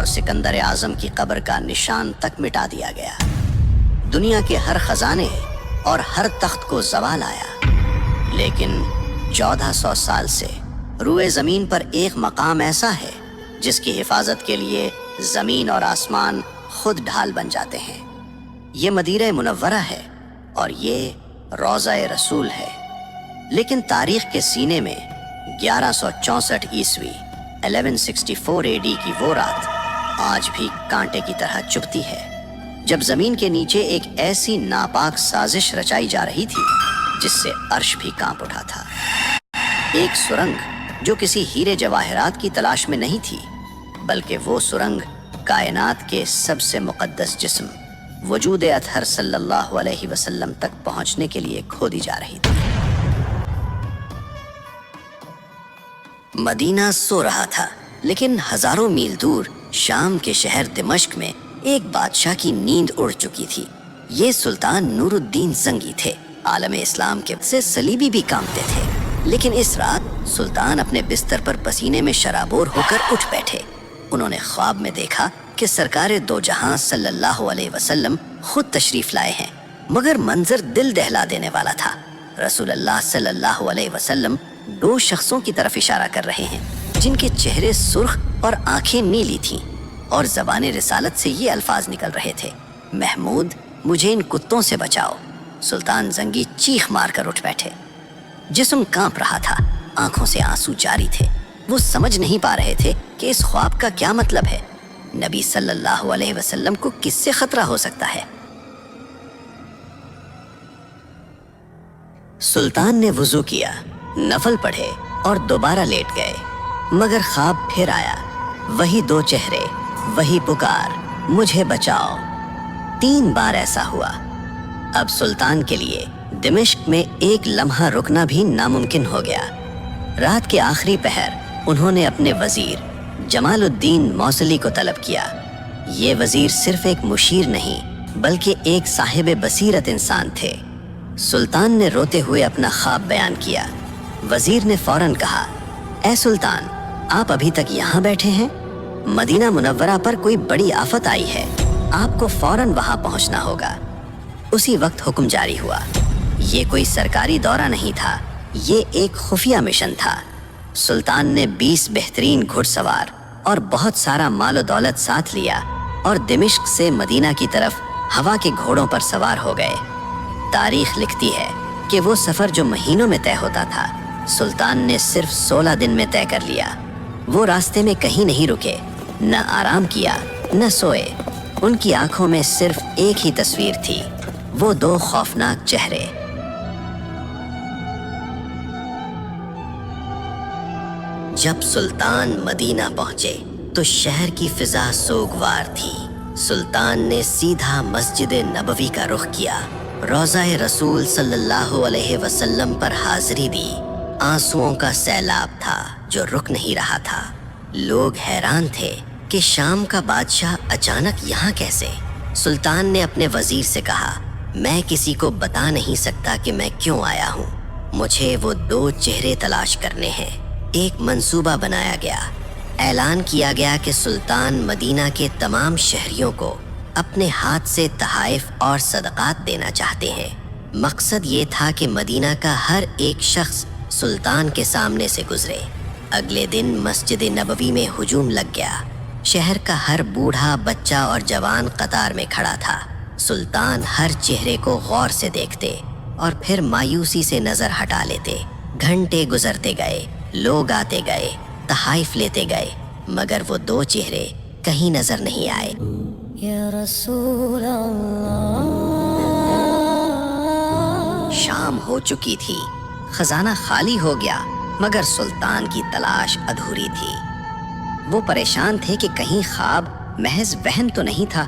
اور سکندر اعظم کی قبر کا نشان تک مٹا دیا گیا۔ دنیا کے ہر خزانے اور ہر تخت کو زوال آیا، لیکن 1400 سال سے روئے زمین پر ایک مقام ایسا ہے جس کی حفاظت کے لیے زمین اور آسمان خود ڈھال بن جاتے ہیں۔ یہ مدینہ منورہ ہے اور یہ روضہ رسول ہے، لیکن تاریخ کے سینے میں 1164 عیسوی 1164 AD کی وہ رات آج بھی کانٹے کی طرح چبھتی ہے، جب زمین کے نیچے ایک ایسی ناپاک سازش رچائی جا رہی تھی جس سے عرش بھی کانپ اٹھا تھا۔ ایک سرنگ جو کسی ہیرے جواہرات کی تلاش میں نہیں تھی، بلکہ وہ سرنگ کائنات کے سب سے مقدس جسم وجود اطہر صلی اللہ علیہ وسلم تک پہنچنے کے لیے کھودی جا رہی تھی۔ مدینہ سو رہا تھا، لیکن ہزاروں میل دور شام کے شہر دمشق میں ایک بادشاہ کی نیند اڑ چکی تھی۔ یہ سلطان نور الدین زنگی تھے۔ عالم اسلام کے سے صلیبی بھی کامتے تھے، لیکن اس رات سلطان اپنے بستر پر پسینے میں شرابور ہو کر اٹھ بیٹھے۔ انہوں نے خواب میں دیکھا کہ سرکار دو جہاں صلی اللہ علیہ وسلم خود تشریف لائے ہیں، مگر منظر دل دہلا دینے والا تھا۔ رسول اللہ صلی اللہ علیہ وسلم دو شخصوں کی طرف اشارہ کر رہے ہیں جن کے چہرے سرخ اور آنکھیں نیلی تھیں، اور زبان رسالت سے یہ الفاظ نکل رہے تھے: محمود، مجھے ان کتوں سے بچاؤ۔ سلطان زنگی چیخ مار کر اٹھ بیٹھے۔ جسم کانپ رہا تھا، آنکھوں سے آنسو جاری تھے۔ وہ سمجھ نہیں پا رہے تھے کہ اس خواب کا کیا مطلب ہے۔ نبی صلی اللہ علیہ وسلم کو کس سے خطرہ ہو سکتا ہے؟ سلطان نے وضو کیا، نفل پڑھے اور دوبارہ لیٹ گئے، مگر خواب پھر آیا۔ وہی دو چہرے، وہی پکار، مجھے بچاؤ۔ 3 بار ایسا ہوا۔ اب سلطان کے لیے دمشق میں ایک لمحہ رکنا بھی ناممکن ہو گیا۔ رات کے آخری پہر انہوں نے اپنے وزیر جمال الدین موصلی کو طلب کیا۔ یہ وزیر صرف ایک مشیر نہیں بلکہ ایک صاحب بصیرت انسان تھے۔ سلطان نے روتے ہوئے اپنا خواب بیان کیا۔ وزیر نے فوراً کہا: اے سلطان، آپ ابھی تک یہاں بیٹھے ہیں؟ مدینہ منورہ پر کوئی بڑی آفت آئی ہے، آپ کو فوراً وہاں پہنچنا ہوگا۔ اسی وقت حکم جاری ہوا۔ یہ کوئی سرکاری دورہ نہیں تھا، یہ ایک خفیہ مشن تھا۔ سلطان نے 20 بہترین گھڑ سوار اور بہت سارا مال و دولت ساتھ لیا اور دمشق سے مدینہ کی طرف ہوا کے گھوڑوں پر سوار ہو گئے۔ تاریخ لکھتی ہے کہ وہ سفر جو مہینوں میں طے ہوتا تھا، سلطان نے صرف 16 دن میں طے کر لیا۔ وہ راستے میں کہیں نہیں رکے، نہ آرام کیا، نہ سوئے۔ ان کی آنکھوں میں صرف ایک ہی تصویر تھی، وہ 2 خوفناک چہرے۔ جب سلطان مدینہ پہنچے تو شہر کی فضا سوگوار تھی۔ سلطان نے سیدھا مسجد نبوی کا رخ کیا، روضہ رسول صلی اللہ علیہ وسلم پر حاضری دی۔ آنسوؤں کا سیلاب تھا جو رک نہیں رہا تھا۔ لوگ حیران تھے کہ شام کا بادشاہ اچانک یہاں کیسے؟ سلطان نے اپنے وزیر سے کہا: میں کسی کو بتا نہیں سکتا کہ میں کیوں آیا ہوں، مجھے وہ 2 چہرے تلاش کرنے ہیں۔ ایک منصوبہ بنایا گیا۔ اعلان کیا گیا کہ سلطان مدینہ کے تمام شہریوں کو اپنے ہاتھ سے تحائف اور صدقات دینا چاہتے ہیں۔ مقصد یہ تھا کہ مدینہ کا ہر ایک شخص سلطان کے سامنے سے گزرے۔ اگلے دن مسجد نبوی میں ہجوم لگ گیا۔ شہر کا ہر بوڑھا، بچہ اور جوان قطار میں کھڑا تھا۔ سلطان ہر چہرے کو غور سے دیکھتے اور پھر مایوسی سے نظر ہٹا لیتے۔ گھنٹے گزرتے گئے، لوگ آتے گئے، تحائف لیتے گئے، مگر وہ 2 چہرے کہیں نظر نہیں آئے۔ یا رسول اللہ۔ شام ہو چکی تھی، خزانہ خالی ہو گیا، مگر سلطان کی تلاش ادھوری تھی۔ وہ پریشان تھے کہ کہیں خواب محض وہم تو نہیں تھا۔